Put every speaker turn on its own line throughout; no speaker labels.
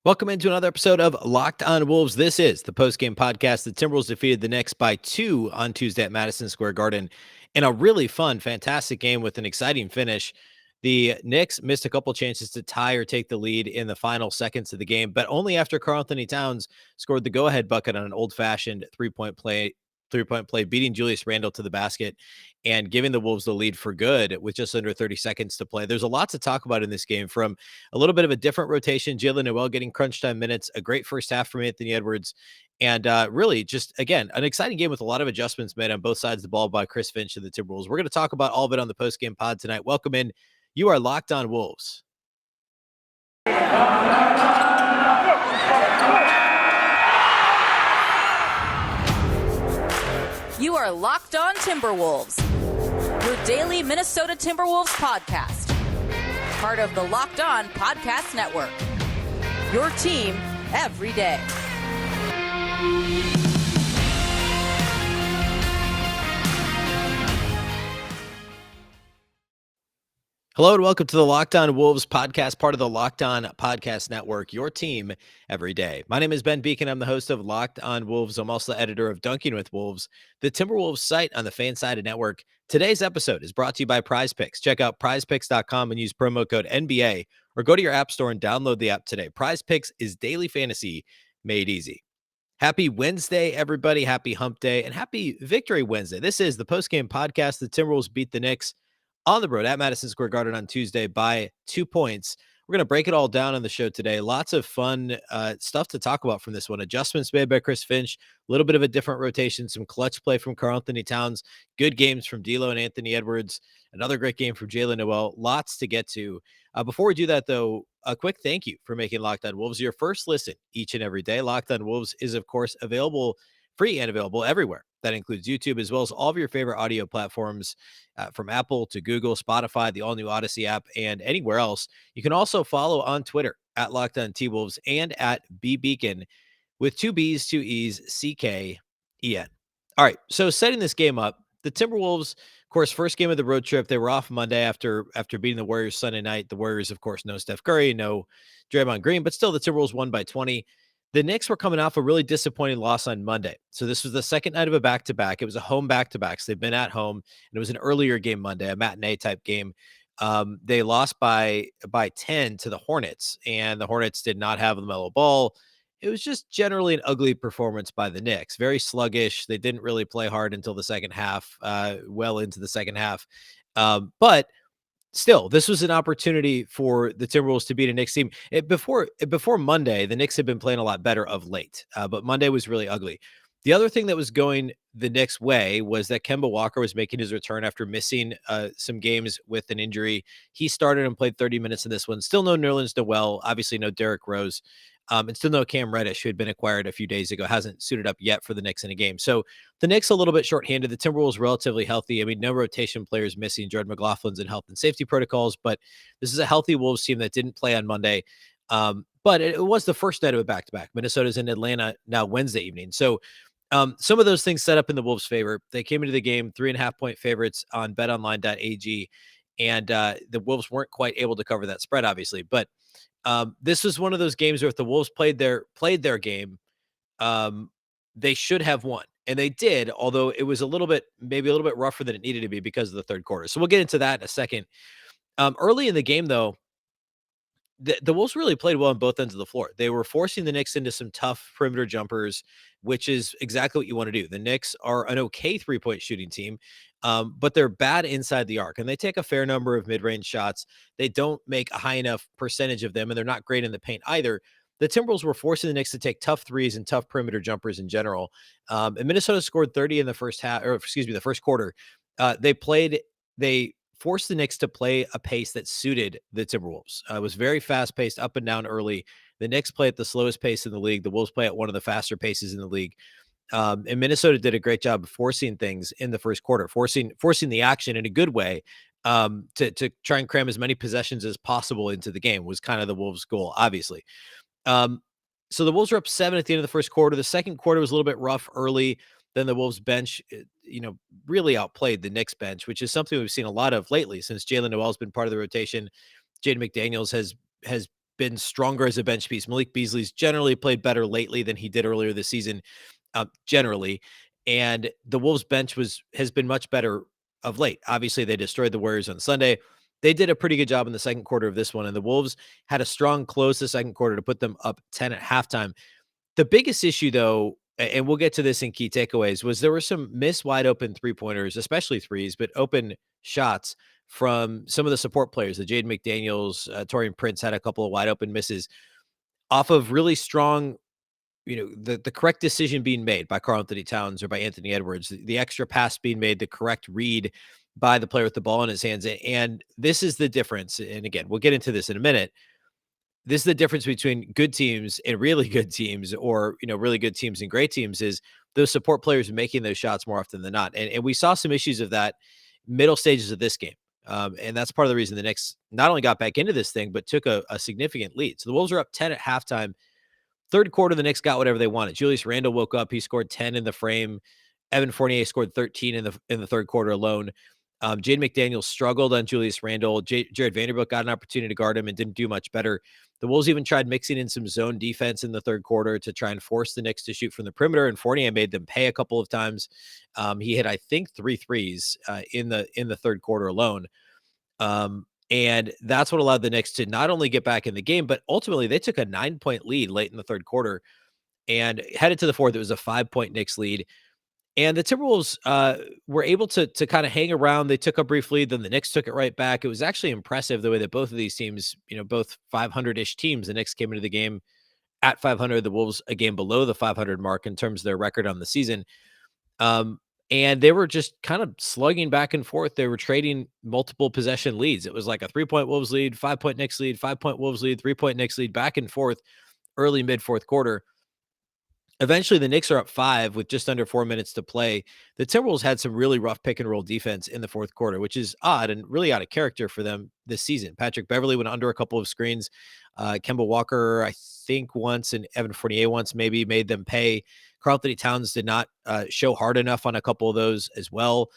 Welcome into another episode of Locked On Wolves. This is the postgame podcast. The Timberwolves defeated the Knicks by 2 on Tuesday at Madison Square Garden in a really fun, fantastic game with an exciting finish. The Knicks missed a couple chances to tie or take the lead in the final seconds of the game, but only after Karl-Anthony Towns scored the go-ahead bucket on an old-fashioned three-point play, beating Julius Randle to the basket and giving the Wolves the lead for good with just under 30 seconds to play. There's a lot to talk about in this game, from a little bit of a different rotation, Jalen Noel getting crunch time minutes, a great first half from Anthony Edwards, and really just, again, an exciting game with a lot of adjustments made on both sides of the ball by Chris Finch and the Timberwolves. We're going to talk about all of it on the postgame pod tonight. Welcome in. You are Locked On Wolves.
You are Locked On Timberwolves, your daily Minnesota Timberwolves podcast. Part of the Locked On Podcast Network, your team every day.
Hello and welcome to the Locked On Wolves podcast, part of the Locked On Podcast Network, your team every day. My name is Ben Beecken. I'm the host of Locked On Wolves. I'm also the editor of Dunking with Wolves, the Timberwolves site on the Fansided Network. Today's episode is brought to you by Prize Picks. Check out prizepicks.com and use promo code NBA, or go to your app store and download the app today. Prize Picks is daily fantasy made easy. Happy Wednesday, everybody. Happy Hump Day and happy Victory Wednesday. This is the postgame podcast. The Timberwolves beat the Knicks on the road at Madison Square Garden on Tuesday by 2 points. We're going to break it all down on the show today. Lots of fun stuff to talk about from this one. Adjustments made by Chris Finch, a little bit of a different rotation, some clutch play from Karl-Anthony Towns, good games from D'Lo and Anthony Edwards, another great game from Jalen Noel. Lots to get to. Before we do that, though, a quick thank you for making Locked On Wolves your first listen each and every day. Locked On Wolves is, of course, available free and available everywhere. That includes YouTube, as well as all of your favorite audio platforms, from Apple to Google, Spotify, the all-new Odyssey app, and anywhere else. You can also follow on Twitter at Locked On T-Wolves and at Beecken with 2 B's, 2 E's, C-K-E-N. All right, so setting this game up, the Timberwolves, of course, first game of the road trip. They were off Monday after beating the Warriors Sunday night. The Warriors, of course, no Steph Curry, no Draymond Green, but still the Timberwolves won by 20. The Knicks were coming off a really disappointing loss on Monday. So this was the second night of a back-to-back. It was a home back-to-back. So they've been at home, and it was an earlier game Monday, a matinee-type game. They lost by 10 to the Hornets, and the Hornets did not have LaMelo Ball. It was just generally an ugly performance by the Knicks. Very sluggish. They didn't really play hard until the second half, well into the second half. But still, this was an opportunity for the Timberwolves to beat a Knicks team. Before Monday, the Knicks had been playing a lot better of late, but Monday was really ugly. The other thing that was going the Knicks' way was that Kemba Walker was making his return after missing some games with an injury. He started and played 30 minutes in this one. Still no Nerlens Noel, obviously no Derrick Rose, and still no Cam Reddish, who had been acquired a few days ago, hasn't suited up yet for the Knicks in a game. So the Knicks a little bit shorthanded. The Timberwolves relatively healthy. I mean, no rotation players missing. Jordan McLaughlin's in health and safety protocols, but this is a healthy Wolves team that didn't play on Monday. But it was the first night of a back-to-back. Minnesota's in Atlanta now Wednesday evening. So some of those things set up in the Wolves' favor. They came into the game 3.5-point favorites on betonline.ag, and the Wolves weren't quite able to cover that spread, obviously. But this was one of those games where if the Wolves played their game, they should have won. And they did, although it was maybe a little bit rougher than it needed to be because of the third quarter. So we'll get into that in a second. Early in the game, though, the Wolves really played well on both ends of the floor. They were forcing the Knicks into some tough perimeter jumpers, which is exactly what you want to do. The Knicks are an okay three-point shooting team, but they're bad inside the arc, and they take a fair number of mid-range shots. They don't make a high enough percentage of them, and they're not great in the paint either. The Timberwolves were forcing the Knicks to take tough threes and tough perimeter jumpers in general. And Minnesota scored 30 in the first half, or excuse me, the first quarter. They forced the Knicks to play a pace that suited the Timberwolves. It was very fast-paced, up and down early. The Knicks play at the slowest pace in the league. The Wolves play at one of the faster paces in the league. And Minnesota did a great job of forcing things in the first quarter, forcing the action in a good way, to try and cram as many possessions as possible into the game was kind of the Wolves' goal, obviously. So the Wolves were up 7 at the end of the first quarter. The second quarter was a little bit rough early. Then the Wolves bench, really outplayed the Knicks bench, which is something we've seen a lot of lately since Jalen Noel has been part of the rotation. Jaden McDaniels has been stronger as a bench piece. Malik Beasley's generally played better lately than he did earlier this season, generally. And the Wolves bench has been much better of late. Obviously, they destroyed the Warriors on Sunday. They did a pretty good job in the second quarter of this one, and the Wolves had a strong close the second quarter to put them up 10 at halftime. The biggest issue, though, and we'll get to this in key takeaways, was there were some missed wide open three-pointers, especially threes, but open shots from some of the support players. The Jaden McDaniels, Taurean Prince had a couple of wide open misses off of really strong, the correct decision being made by Karl-Anthony Towns or by Anthony Edwards, the extra pass being made, the correct read by the player with the ball in his hands. And this is the difference. And again, we'll get into this in a minute. This is the difference between good teams and really good teams, or, really good teams and great teams, is those support players making those shots more often than not. And we saw some issues of that middle stages of this game. And that's part of the reason the Knicks not only got back into this thing, but took a significant lead. So the Wolves are up 10 at halftime. Third quarter, the Knicks got whatever they wanted. Julius Randle woke up. He scored 10 in the frame. Evan Fournier scored 13 in the third quarter alone. Jaden McDaniels struggled on Julius Randle. Jared Vanderbilt got an opportunity to guard him and didn't do much better. The Wolves even tried mixing in some zone defense in the third quarter to try and force the Knicks to shoot from the perimeter, and Fournier made them pay a couple of times. He hit, I think, 3 threes in the third quarter alone. And that's what allowed the Knicks to not only get back in the game, but ultimately they took a 9-point lead late in the third quarter and headed to the fourth. It was a 5-point Knicks lead. And the Timberwolves were able to kind of hang around. They took a brief lead, then the Knicks took it right back. It was actually impressive the way that both of these teams, both 500-ish teams, the Knicks came into the game at 500, the Wolves a game below the 500 mark in terms of their record on the season. And they were just kind of slugging back and forth. They were trading multiple possession leads. It was like a 3-point Wolves lead, 5-point Knicks lead, 5-point Wolves lead, 3-point Knicks lead, back and forth early, mid fourth quarter. Eventually, the Knicks are up 5 with just under 4 minutes to play. The Timberwolves had some really rough pick and roll defense in the fourth quarter, which is odd and really out of character for them this season. Patrick Beverley went under a couple of screens. Kemba Walker, I think once, and Evan Fournier once maybe made them pay. Karl-Anthony Towns did not show hard enough on a couple of those as well.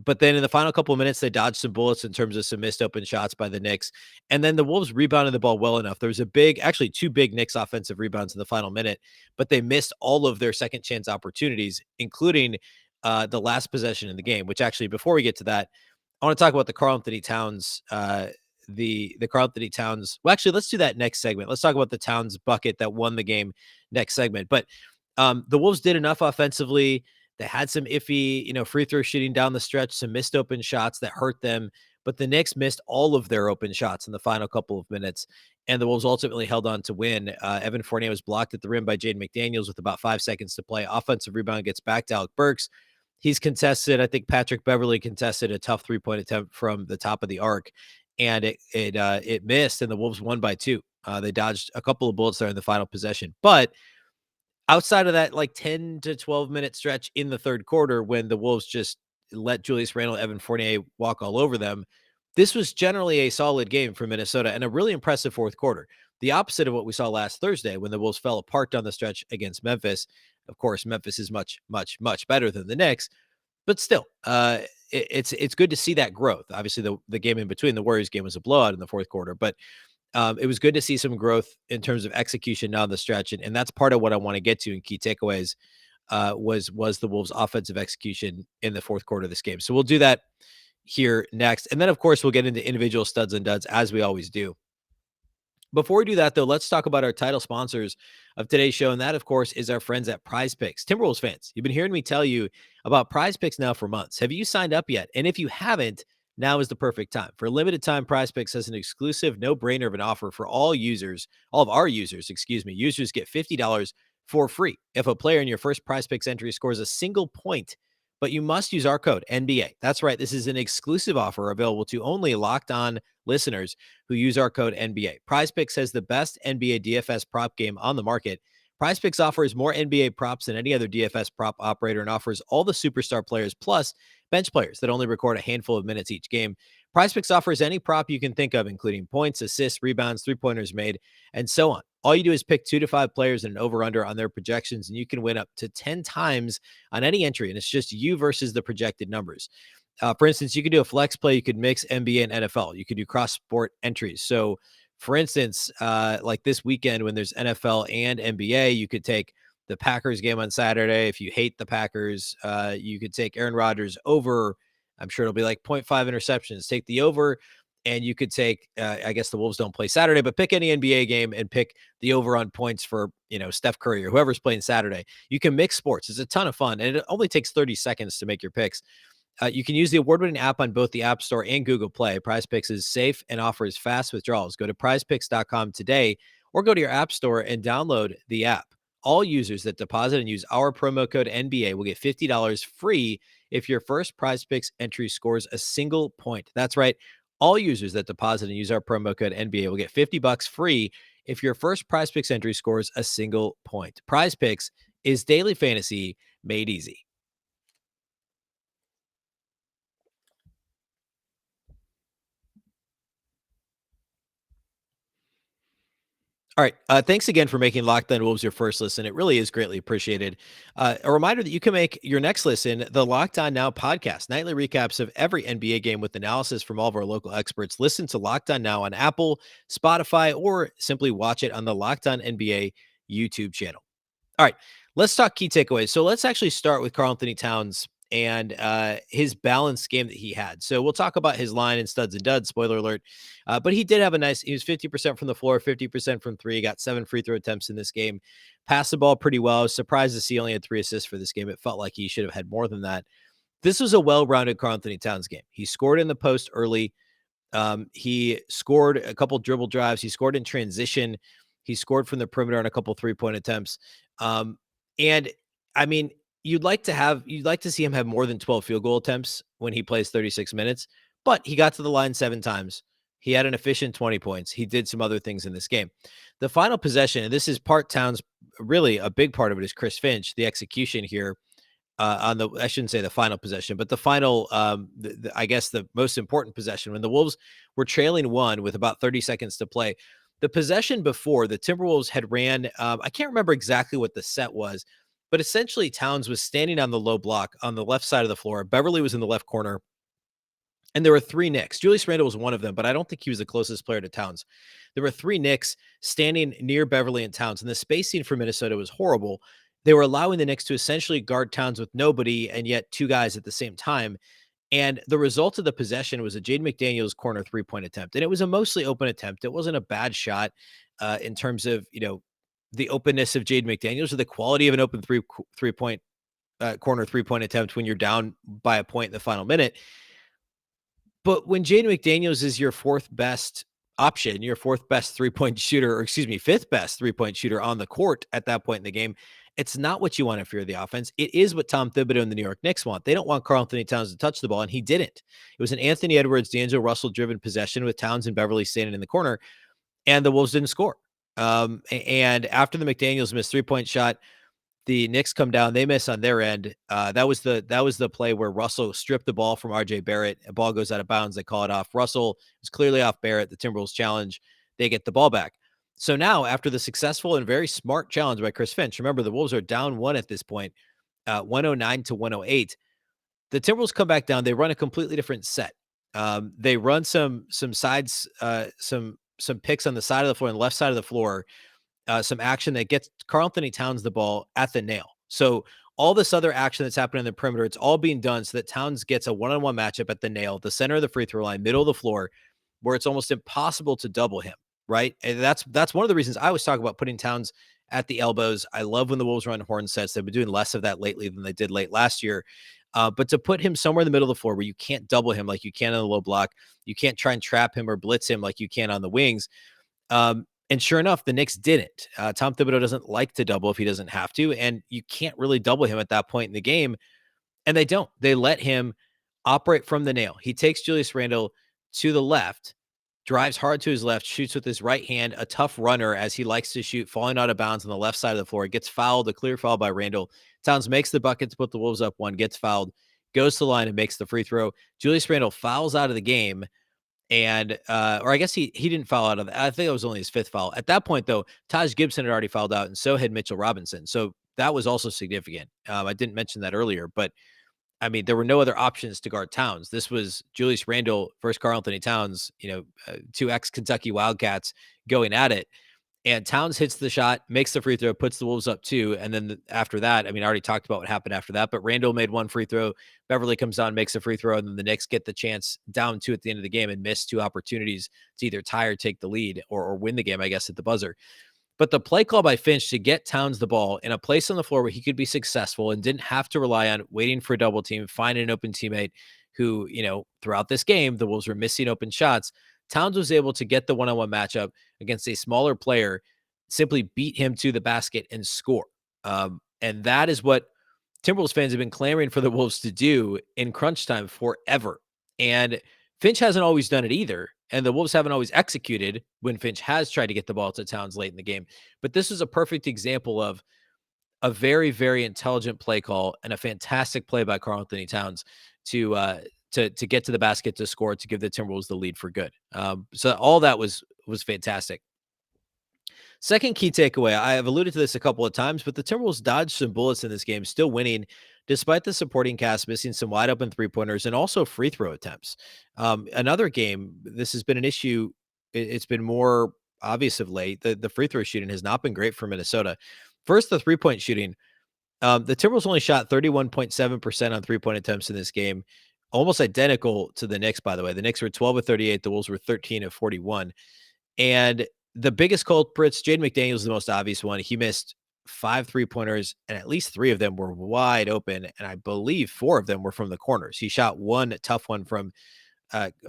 But then in the final couple of minutes, they dodged some bullets in terms of some missed open shots by the Knicks. And then the Wolves rebounded the ball well enough. There was actually 2 big Knicks offensive rebounds in the final minute, but they missed all of their second chance opportunities, including the last possession in the game, which actually, before we get to that, I want to talk about the Karl-Anthony Towns, the Karl-Anthony Towns. Well, actually, let's do that next segment. Let's talk about the Towns bucket that won the game next segment. But the Wolves did enough offensively. They had some iffy, free throw shooting down the stretch, some missed open shots that hurt them, but the Knicks missed all of their open shots in the final couple of minutes, and the Wolves ultimately held on to win. Evan Fournier was blocked at the rim by Jaden McDaniels with about 5 seconds to play. Offensive rebound gets back to Alec Burks. He's contested. I think Patrick Beverley contested a tough 3-point attempt from the top of the arc, and it missed, and the Wolves won by 2. They dodged a couple of bullets there in the final possession, but outside of that, like 10 to 12 minute stretch in the third quarter, when the Wolves just let Julius Randle, Evan Fournier walk all over them, this was generally a solid game for Minnesota and a really impressive fourth quarter. The opposite of what we saw last Thursday when the Wolves fell apart down the stretch against Memphis. Of course, Memphis is much, much, much better than the Knicks, but still, it's good to see that growth. Obviously, the game in between, the Warriors game, was a blowout in the fourth quarter, but it was good to see some growth in terms of execution down the stretch, and that's part of what I want to get to in key takeaways. Was the Wolves' offensive execution in the fourth quarter of this game. So we'll do that here next, and then of course we'll get into individual studs and duds as we always do. Before we do that, though, let's talk about our title sponsors of today's show, and that, of course, is our friends at Prize Picks. Timberwolves fans, you've been hearing me tell you about Prize Picks now for months. Have you signed up yet? And if you haven't, now is the perfect time. For a limited time, Prize Picks has an exclusive no-brainer of an offer for all of our users, Users get $50 for free if a player in your first Prize Picks entry scores a single point, but you must use our code NBA. That's right. This is an exclusive offer available to only Locked On listeners who use our code NBA. Prize Picks has the best NBA DFS prop game on the market. Prize Picks offers more NBA props than any other DFS prop operator and offers all the superstar players plus bench players that only record a handful of minutes each game. Prize Picks offers any prop you can think of, including points, assists, rebounds, three-pointers made, and so on. All you do is pick 2 to 5 players and an over-under on their projections, and you can win up to 10 times on any entry, and it's just you versus the projected numbers. For instance, you could do a flex play. You could mix NBA and NFL. You could do cross-sport entries. So, For instance, like this weekend when there's NFL and NBA, you could take the Packers game on Saturday. If you hate the Packers, you could take Aaron Rodgers over. I'm sure it'll be like 0.5 interceptions. Take the over, and you could take. I guess the Wolves don't play Saturday, but pick any NBA game and pick the over on points for Steph Curry or whoever's playing Saturday. You can mix sports. It's a ton of fun, and it only takes 30 seconds to make your picks. You can use the award-winning app on both the App Store and Google Play. PrizePicks is safe and offers fast withdrawals. Go to prizepicks.com today or go to your App Store and download the app. All users that deposit and use our promo code NBA will get $50 free if your first PrizePicks entry scores a single point. That's right. All users that deposit and use our promo code NBA will get $50 free if your first PrizePicks entry scores a single point. PrizePicks is daily fantasy made easy. All right. Thanks again for making Locked On Wolves your first listen. It really is greatly appreciated. A reminder that you can make your next listen the Locked On Now podcast, nightly recaps of every NBA game with analysis from all of our local experts. Listen to Locked On Now on Apple, Spotify, or simply watch it on the Locked On NBA YouTube channel. All right, let's talk key takeaways. So let's actually start with Karl-Anthony Towns and his balanced game that he had. So we'll talk about his line and studs and duds, spoiler alert. But he did have he was 50% from the floor, 50% from three, got 7 free throw attempts in this game, passed the ball pretty well. I was surprised to see he only had 3 assists for this game. It felt like he should have had more than that. This was a well-rounded Karl-Anthony Towns game. He scored in the post early. He scored a couple dribble drives. He scored in transition. He scored from the perimeter on a couple 3-point attempts. And I mean, you'd like to see him have more than 12 field goal attempts when he plays 36 minutes, but he got to the line 7 times. He had an efficient 20 points. He did some other things in this game. The final possession, and this is part Towns, really a big part of it is Chris Finch, the execution here I shouldn't say the final possession, but the final, I guess the most important possession when the Wolves were trailing 1 with about 30 seconds to play. The possession before, the Timberwolves had ran, I can't remember exactly what the set was, but essentially Towns was standing on the low block on the left side of the floor. Beverly was in the left corner, and there were 3 Knicks. Julius Randle was one of them, but I don't think he was the closest player to Towns. There were 3 Knicks standing near Beverly and Towns, and the spacing for Minnesota was horrible. They were allowing the Knicks to essentially guard Towns with nobody and yet 2 guys at the same time. And the result of the possession was a Jaden McDaniels corner 3-point attempt. And it was a mostly open attempt. It wasn't a bad shot in terms of, the openness of Jaden McDaniels or the quality of an open three-point corner 3-point attempt when you're down by a point in the final minute. But when Jaden McDaniels is your 4th best option, your 4th best 3-point shooter, or excuse me, 5th best 3-point shooter on the court at that point in the game, it's not what you want if you're the offense. It is what Tom Thibodeau and the New York Knicks want. They don't want Karl-Anthony Towns to touch the ball, and he didn't. It was an Anthony Edwards, D'Angelo Russell-driven possession with Towns and Beverly standing in the corner, and the Wolves didn't score. And after the McDaniels missed 3-point shot, the Knicks come down. They miss on their end. That was the play where Russell stripped the ball from R.J. Barrett. A ball goes out of bounds. They call it off. Russell is clearly off Barrett. The Timberwolves challenge. They get the ball back. So now, after the successful and very smart challenge by Chris Finch, remember the Wolves are down 1 at this point, 109 to 108. The Timberwolves come back down. They run a completely different set. They run some sides, some picks on the side of the floor and the left side of the floor. Some action that gets Karl-Anthony Towns the ball at the nail. So all this other action that's happening in the perimeter, it's all being done so that Towns gets a one-on-one matchup at the nail, the center of the free throw line, middle of the floor, where it's almost impossible to double him, right? And that's one of the reasons I was talking about putting Towns at the elbows. I love when the Wolves run horn sets. They've been doing less of that lately than they did late last year. But to put him somewhere in the middle of the floor where you can't double him like you can on the low block, you can't try and trap him or blitz him like you can on the wings. And sure enough, the Knicks didn't. Tom Thibodeau doesn't like to double if he doesn't have to, and you can't really double him at that point in the game. And they don't. They let him operate from the nail. He takes Julius Randle to the left, drives hard to his left, shoots with his right hand, a tough runner as he likes to shoot, falling out of bounds on the left side of the floor. Gets fouled, a clear foul by Randle. Towns makes the bucket to put the Wolves up 1, gets fouled, goes to the line and makes the free throw. Julius Randle fouls out of the game. And, or I guess he didn't foul out of that. I think it was only his 5th foul. At that point, though, Taj Gibson had already fouled out, and so had Mitchell Robinson. So that was also significant. I didn't mention that earlier, but I mean, there were no other options to guard Towns. This was Julius Randle versus Karl-Anthony Towns, two ex-Kentucky Wildcats going at it. And Towns hits the shot, makes the free throw, puts the Wolves up 2. And then after that, I mean, I already talked about what happened after that, but Randall made one free throw. Beverly comes down, makes a free throw, and then the Knicks get the chance down 2 at the end of the game and miss 2 opportunities to either tie or take the lead or win the game, I guess, at the buzzer. But the play call by Finch to get Towns the ball in a place on the floor where he could be successful and didn't have to rely on waiting for a double team, find an open teammate who, throughout this game, the Wolves were missing open shots. Towns was able to get the one-on-one matchup against a smaller player, simply beat him to the basket and score. And that is what Timberwolves fans have been clamoring for the Wolves to do in crunch time forever. And Finch hasn't always done it either. And the Wolves haven't always executed when Finch has tried to get the ball to Towns late in the game. But this is a perfect example of a very, very intelligent play call and a fantastic play by Karl-Anthony Towns to get to the basket to score, to give the Timberwolves the lead for good. So all that was fantastic. Second key takeaway, I have alluded to this a couple of times, but the Timberwolves dodged some bullets in this game, still winning despite the supporting cast missing some wide open three-pointers and also free throw attempts. Another game, this has been an issue. It's been more obvious of late. The free throw shooting has not been great for Minnesota. First, the three-point shooting. The Timberwolves only shot 31.7% on three-point attempts in this game, almost identical to the Knicks, by the way. The Knicks were 12 of 38. The Wolves were 13 of 41. And the biggest culprits, Jaden McDaniels is the most obvious one. He missed 5 3-pointers, and at least 3 of them were wide open, and I believe 4 of them were from the corners. He shot one tough one from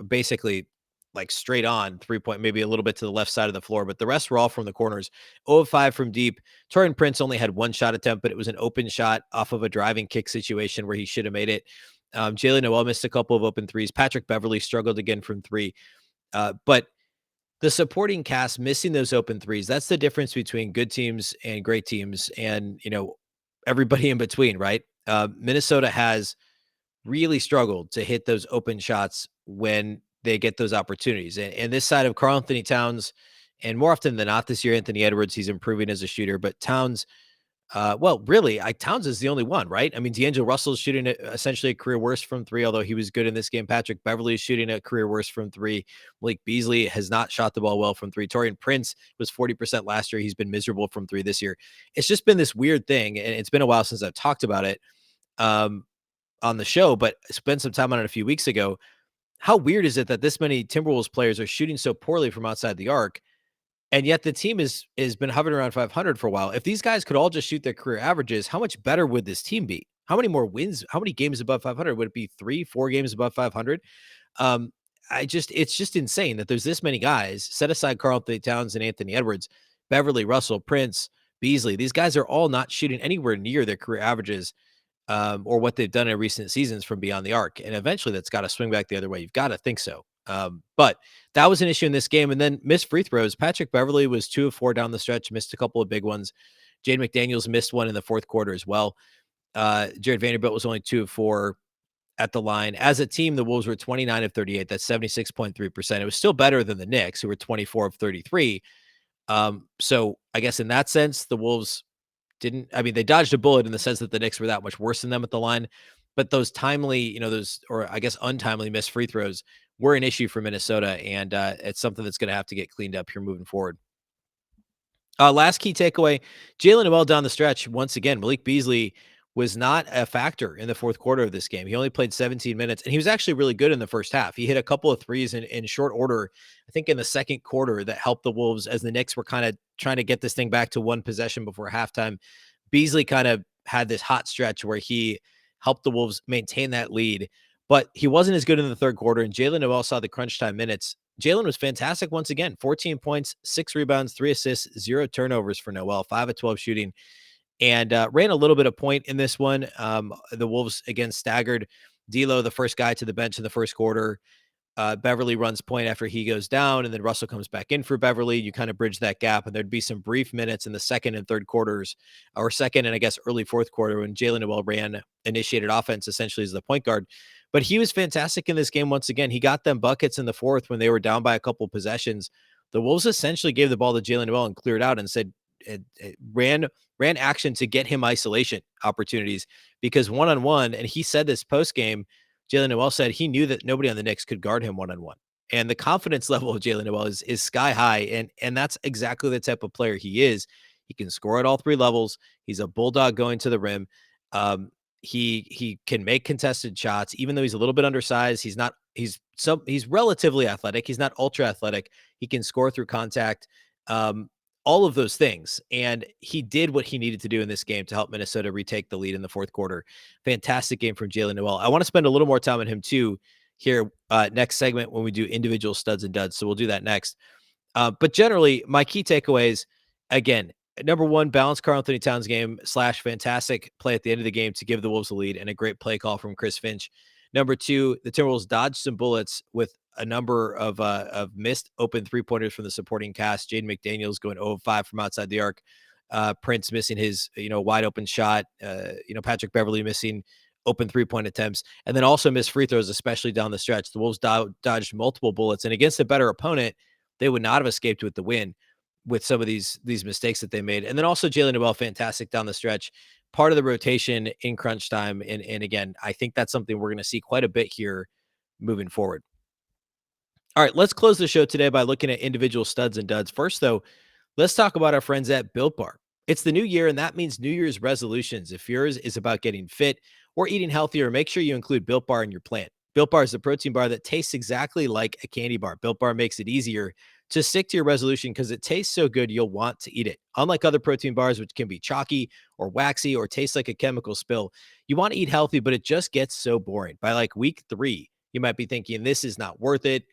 basically like straight on 3-point, maybe a little bit to the left side of the floor, but the rest were all from the corners. 0 of 5 from deep. Taurean Prince only had 1 shot attempt, but it was an open shot off of a driving kick situation where he should have made it. Jalen Noel missed a couple of open threes. Patrick Beverly struggled again from 3. But the supporting cast missing those open threes, that's the difference between good teams and great teams and, everybody in between, right? Minnesota has really struggled to hit those open shots when they get those opportunities. And this side of Karl-Anthony Towns, and more often than not this year, Anthony Edwards, he's improving as a shooter, but Towns, Towns is the only one, right? I mean, D'Angelo Russell's shooting essentially a career worst from 3, although he was good in this game. Patrick Beverly is shooting a career worst from 3. Malik Beasley has not shot the ball well from 3. Taurean Prince was 40% last year. He's been miserable from 3 this year. It's just been this weird thing, and it's been a while since I've talked about it on the show, but I spent some time on it a few weeks ago. How weird is it that this many Timberwolves players are shooting so poorly from outside the arc? And yet the team has been hovering around 500 for a while. If these guys could all just shoot their career averages, how much better would this team be? How many more wins? How many games above 500? Would it be 3, 4 games above 500? It's just insane that there's this many guys, set aside Karl-Anthony Towns and Anthony Edwards, Beverly, Russell, Prince, Beasley. These guys are all not shooting anywhere near their career averages or what they've done in recent seasons from beyond the arc. And eventually that's got to swing back the other way. You've got to think so. But that was an issue in this game. And then missed free throws. Patrick Beverly was 2 of 4 down the stretch, missed a couple of big ones. Jaden McDaniels missed one in the fourth quarter as well. Jared Vanderbilt was only 2 of 4 at the line. As a team, the Wolves were 29 of 38. That's 76.3%. It was still better than the Knicks, who were 24 of 33. So I guess in that sense, the Wolves they dodged a bullet in the sense that the Knicks were that much worse than them at the line. But those timely, untimely missed free throws were an issue for Minnesota, and it's something that's going to have to get cleaned up here moving forward. Last key takeaway, Jalen Noel down the stretch. Once again, Malik Beasley was not a factor in the fourth quarter of this game. He only played 17 minutes, and he was actually really good in the first half. He hit a couple of threes in short order, I think in the second quarter, that helped the Wolves as the Knicks were kind of trying to get this thing back to one possession before halftime. Beasley kind of had this hot stretch where he helped the Wolves maintain that lead, but he wasn't as good in the third quarter, and Jalen Noel saw the crunch time minutes. Jalen was fantastic once again, 14 points, 6 rebounds, 3 assists, 0 turnovers for Noel, 5 of 12 shooting, and ran a little bit of point in this one. The Wolves, again, staggered D'Lo, the first guy to the bench in the first quarter. Beverly runs point after he goes down, and then Russell comes back in for Beverly. You kind of bridge that gap, and there'd be some brief minutes in the second and third quarters, or second and I guess early fourth quarter, when Jalen Noel initiated offense essentially as the point guard. But he was fantastic in this game once again. He got them buckets in the fourth when they were down by a couple possessions. The Wolves essentially gave the ball to Jalen Noel and cleared out and said, ran action to get him isolation opportunities because one-on-one, and he said this post game, Jalen Noel said he knew that nobody on the Knicks could guard him one-on-one. And the confidence level of Jalen Noel is sky high. And that's exactly the type of player he is. He can score at all three levels. He's a bulldog going to the rim. Um, he can make contested shots, even though he's a little bit undersized. He's relatively athletic. He's not ultra athletic. He can score through contact. Um, all of those things. And he did what he needed to do in this game to help Minnesota retake the lead in the fourth quarter. Fantastic game from Jalen Noel. I want to spend a little more time on him too here next segment when we do individual studs and duds. So we'll do that next. But generally, my key takeaways, again, number one, balanced Karl-Anthony Towns game / fantastic play at the end of the game to give the Wolves the lead and a great play call from Chris Finch. Number two, the Timberwolves dodged some bullets with a number of missed open three-pointers from the supporting cast. Jaden McDaniels going 0-5 from outside the arc. Prince missing his, wide open shot. Patrick Beverley missing open three-point attempts, and then also missed free throws, especially down the stretch. The Wolves dodged multiple bullets, and against a better opponent, they would not have escaped with the win with some of these mistakes that they made. And then also Jalen Noel, fantastic down the stretch, part of the rotation in crunch time. And again, I think that's something we're going to see quite a bit here moving forward. All right, let's close the show today by looking at individual studs and duds. First, though, let's talk about our friends at Built Bar. It's the new year, and that means New Year's resolutions. If yours is about getting fit or eating healthier, make sure you include Built Bar in your plan. Built Bar is a protein bar that tastes exactly like a candy bar. Built Bar makes it easier to stick to your resolution because it tastes so good you'll want to eat it. Unlike other protein bars, which can be chalky or waxy or taste like a chemical spill, you want to eat healthy, but it just gets so boring. By like week 3, you might be thinking, this is not worth it.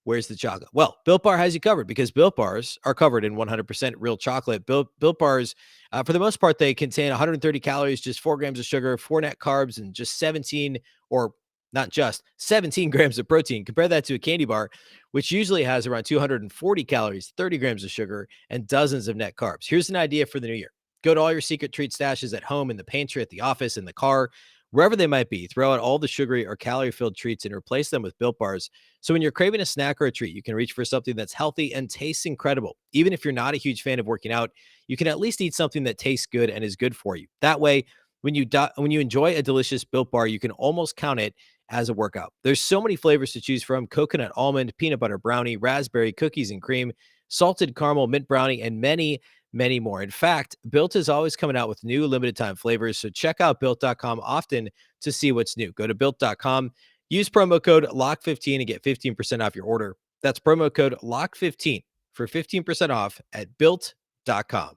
Where's the chocolate? Well, Built Bar has you covered because Built Bars are covered in 100% real chocolate. Built Bars, for the most part, they contain 130 calories, just 4 grams of sugar, 4 net carbs, and just 17 or not just 17 grams of protein. Compare that to a candy bar, which usually has around 240 calories, 30 grams of sugar, and dozens of net carbs. Here's an idea for the new year. Go to all your secret treat stashes at home, in the pantry, at the office, in the car, wherever they might be. Throw out all the sugary or calorie-filled treats and replace them with Built Bars. So when you're craving a snack or a treat, you can reach for something that's healthy and tastes incredible. Even if you're not a huge fan of working out, you can at least eat something that tastes good and is good for you. That way, when you enjoy a delicious Built Bar, you can almost count it as a workout. There's so many flavors to choose from: coconut almond, peanut butter brownie, raspberry, cookies and cream, salted caramel, mint brownie, and many, many more. In fact, Built is always coming out with new limited time flavors. So check out Built.com often to see what's new. Go to Built.com, use promo code LOCK15 and get 15% off your order. That's promo code LOCK15 for 15% off at Built.com.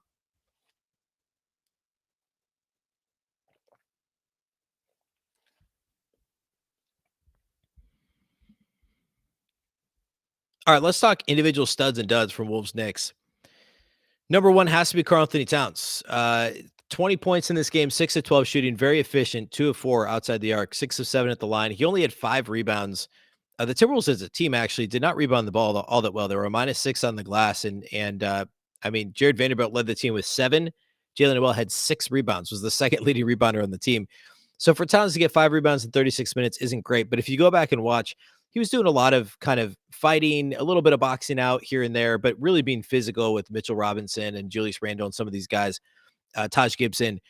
All right, let's talk individual studs and duds from Wolves Knicks. Number one has to be Karl-Anthony Towns. 20 points in this game, 6 of 12 shooting, very efficient, 2 of 4 outside the arc, 6 of 7 at the line. He only had 5 rebounds. The Timberwolves as a team actually did not rebound the ball all that well. They were a -6 on the glass. Jared Vanderbilt led the team with 7. Jalen Noel had 6 rebounds, was the second leading rebounder on the team. So for Towns to get 5 rebounds in 36 minutes isn't great. But if you go back and watch, he was doing a lot of kind of fighting, a little bit of boxing out here and there, but really being physical with Mitchell Robinson and Julius Randle and some of these guys, Taj Gibson.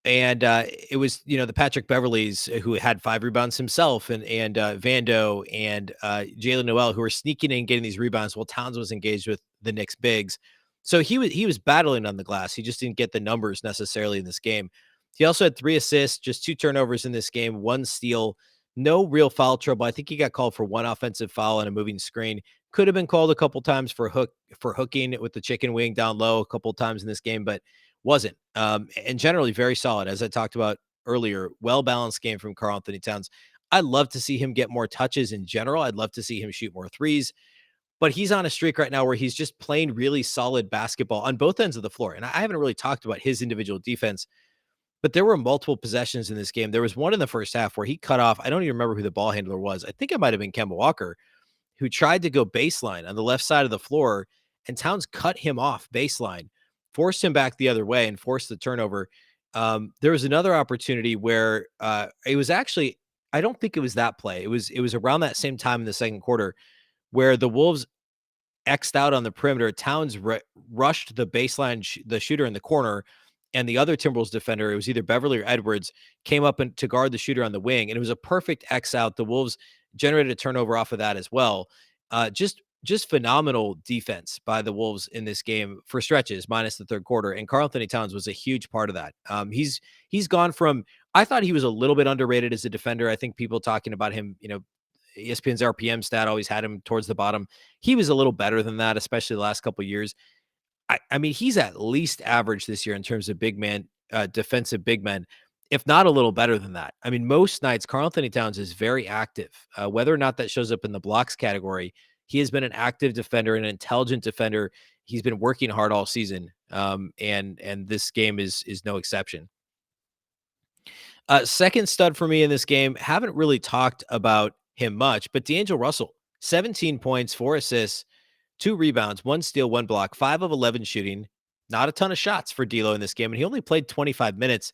And it was, the Patrick Beverleys who had 5 rebounds himself, and Vando and Jalen Noel, who were sneaking in, getting these rebounds while Towns was engaged with the Knicks bigs. So he was battling on the glass. He just didn't get the numbers necessarily in this game. He also had 3 assists, just 2 turnovers in this game, 1 steal. No real foul trouble. I think he got called for 1 offensive foul on a moving screen. Could have been called a couple times for hooking with the chicken wing down low a couple times in this game, but wasn't. And generally very solid, as I talked about earlier. Well-balanced game from Karl-Anthony Towns. I'd love to see him get more touches in general. I'd love to see him shoot more threes, but he's on a streak right now where he's just playing really solid basketball on both ends of the floor. And I haven't really talked about his individual defense, but there were multiple possessions in this game. There was one in the first half where he cut off. I don't even remember who the ball handler was. I think it might have been Kemba Walker, who tried to go baseline on the left side of the floor, and Towns cut him off baseline, forced him back the other way, and forced the turnover. There was another opportunity where it was actually, I don't think it was that play. It was around that same time in the second quarter where the Wolves X'd out on the perimeter. Towns rushed the baseline, the shooter in the corner, and the other Timberwolves defender, it was either Beverly or Edwards, came up to guard the shooter on the wing, and it was a perfect X out. The Wolves generated a turnover off of that as well. Just phenomenal defense by the Wolves in this game for stretches, minus the third quarter. And Karl-Anthony Towns was a huge part of that. He's gone from, I thought he was a little bit underrated as a defender. I think people talking about him, ESPN's RPM stat always had him towards the bottom. He was a little better than that, especially the last couple of years. I mean, he's at least average this year in terms of big man, defensive big men, if not a little better than that. I mean, most nights, Karl-Anthony Towns is very active. Whether or not that shows up in the blocks category, he has been an active defender, an intelligent defender. He's been working hard all season, and this game is no exception. Second stud for me in this game, haven't really talked about him much, but D'Angelo Russell, 17 points, 4 assists, 2 rebounds, 1 steal, 1 block, 5 of 11 shooting. Not a ton of shots for D'Lo in this game, and he only played 25 minutes.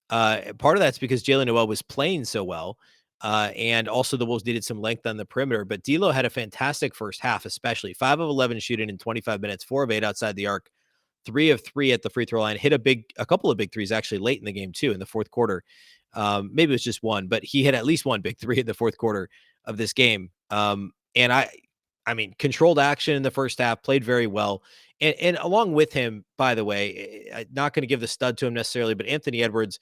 Part of that's because Jalen Noel was playing so well, and also the Wolves needed some length on the perimeter. But D'Lo had a fantastic first half, especially 5 of 11 shooting in 25 minutes, 4 of 8 outside the arc, 3 of 3 at the free throw line. Hit a couple of big threes actually late in the game too, in the fourth quarter. Maybe it was just one, but he had at least one big three in the fourth quarter of this game. And I mean, controlled action in the first half, played very well. And along with him, by the way, I'm not going to give the stud to him necessarily, but Anthony Edwards,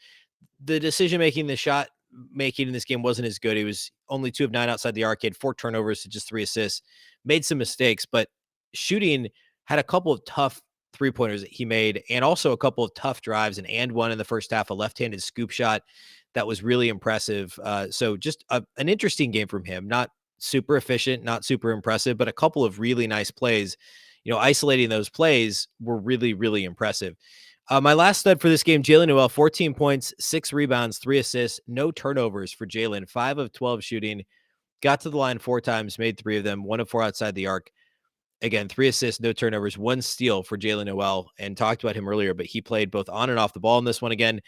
the decision making, the shot making in this game wasn't as good. He was only 2 of 9 outside the arcade, 4 turnovers to just 3 assists, made some mistakes, but shooting, had a couple of tough 3-pointers that he made, and also a couple of tough drives, and one in the first half, a left-handed scoop shot that was really impressive. So just an interesting game from him. Not super efficient, not super impressive, but a couple of really nice plays. Isolating those plays were really, really impressive. My last stud for this game, Jalen Noel, 14 points, 6 rebounds, 3 assists, no turnovers for Jalen, 5 of 12 shooting, got to the line 4 times, made 3 of them, 1 of 4 outside the arc. Again, 3 assists, no turnovers, 1 steal for Jalen Noel, and talked about him earlier, but he played both on and off the ball in this one again,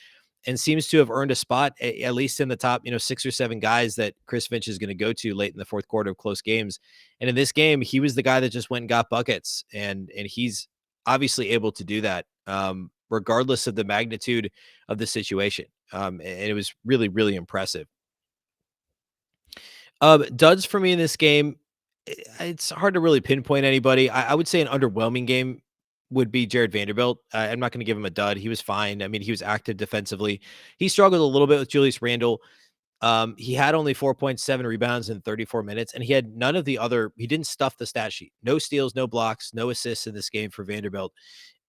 and seems to have earned a spot, at least in the top, 6 or 7 guys that Chris Finch is going to go to late in the fourth quarter of close games. And in this game, he was the guy that just went and got buckets, and he's obviously able to do that, regardless of the magnitude of the situation. And it was really, really impressive. Duds for me in this game, it's hard to really pinpoint anybody. I would say an underwhelming game would be Jared Vanderbilt. I'm not going to give him a dud. He was fine. I mean, he was active defensively. He struggled a little bit with Julius Randle. He had only 4.7 rebounds in 34 minutes, and he had none of the other. He didn't stuff the stat sheet. No steals, no blocks, no assists in this game for Vanderbilt.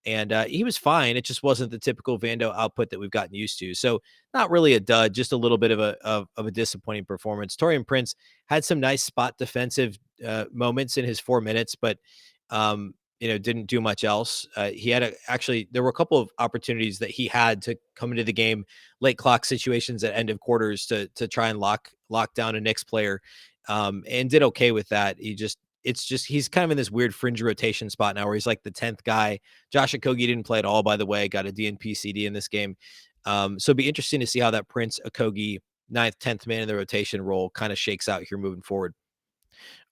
And he was fine. It just wasn't the typical Vando output that we've gotten used to. So not really a dud, just a little bit of a disappointing performance. Taurean Prince had some nice spot defensive moments in his 4 minutes, but didn't do much else. He had there were a couple of opportunities that he had to come into the game, late clock situations at end of quarters to try and lock down a Knicks player, and did okay with that. He's kind of in this weird fringe rotation spot now where he's like the 10th guy. Josh Okogie didn't play at all, by the way, got a DNP CD in this game. So it'd be interesting to see how that Prince Okogie 9th, 10th man in the rotation role kind of shakes out here moving forward.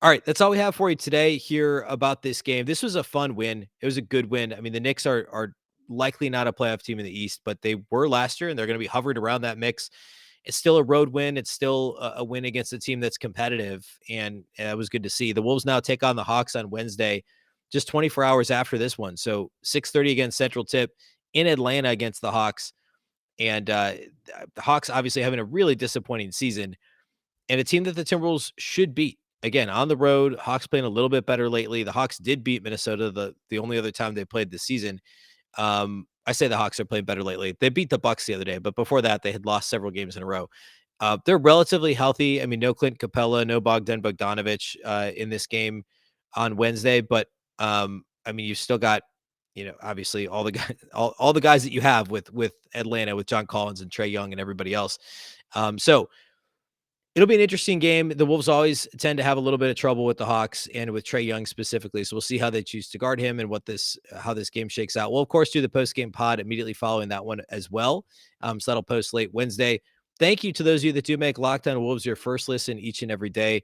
All right, that's all we have for you today here about this game. This was a fun win. It was a good win. I mean, the Knicks are likely not a playoff team in the East, but they were last year, and they're going to be hovered around that mix. It's still a road win. It's still a win against a team that's competitive, and that was good to see. The Wolves now take on the Hawks on Wednesday, just 24 hours after this one. So 6:30 against Central Tip in Atlanta against the Hawks. And the Hawks obviously having a really disappointing season, and a team that the Timberwolves should beat. Again, on the road, Hawks playing a little bit better lately. The Hawks did beat Minnesota the only other time they played this season. I say the Hawks are playing better lately. They beat the Bucks the other day, but before that, they had lost several games in a row. They're relatively healthy. I mean, no Clint Capella, no Bogdan Bogdanovic in this game on Wednesday, but I mean, you've still got, obviously all the guys, all the guys that you have with Atlanta, with John Collins and Trae Young and everybody else. So it'll be an interesting game. The Wolves always tend to have a little bit of trouble with the Hawks and with Trae Young specifically. So we'll see how they choose to guard him and how this game shakes out. We'll, of course, do the post-game pod immediately following that one as well. So that'll post late Wednesday. Thank you to those of you that do make Locked On Wolves your first listen each and every day.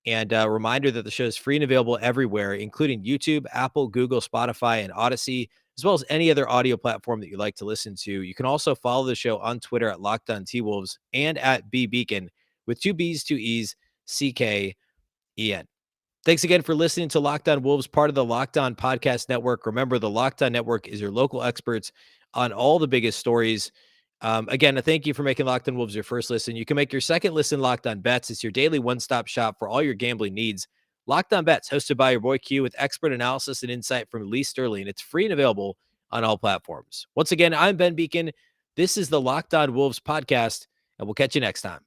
And a reminder that the show is free and available everywhere, including YouTube, Apple, Google, Spotify, and Odyssey, as well as any other audio platform that you like to listen to. You can also follow the show on Twitter at Locked On T-Wolves and at Beecken with two B's, two E's, CKEN. Thanks again for listening to Locked On Wolves, part of the Locked On Podcast Network. Remember, the Locked On Network is your local experts on all the biggest stories. Again, thank you for making Locked On Wolves your first listen. You can make your second listen Locked On Bets. It's your daily one-stop shop for all your gambling needs. Locked On Bets, hosted by your boy Q, with expert analysis and insight from Lee Sterling. It's free and available on all platforms. Once again, I'm Ben Beecken. This is the Locked On Wolves podcast, and we'll catch you next time.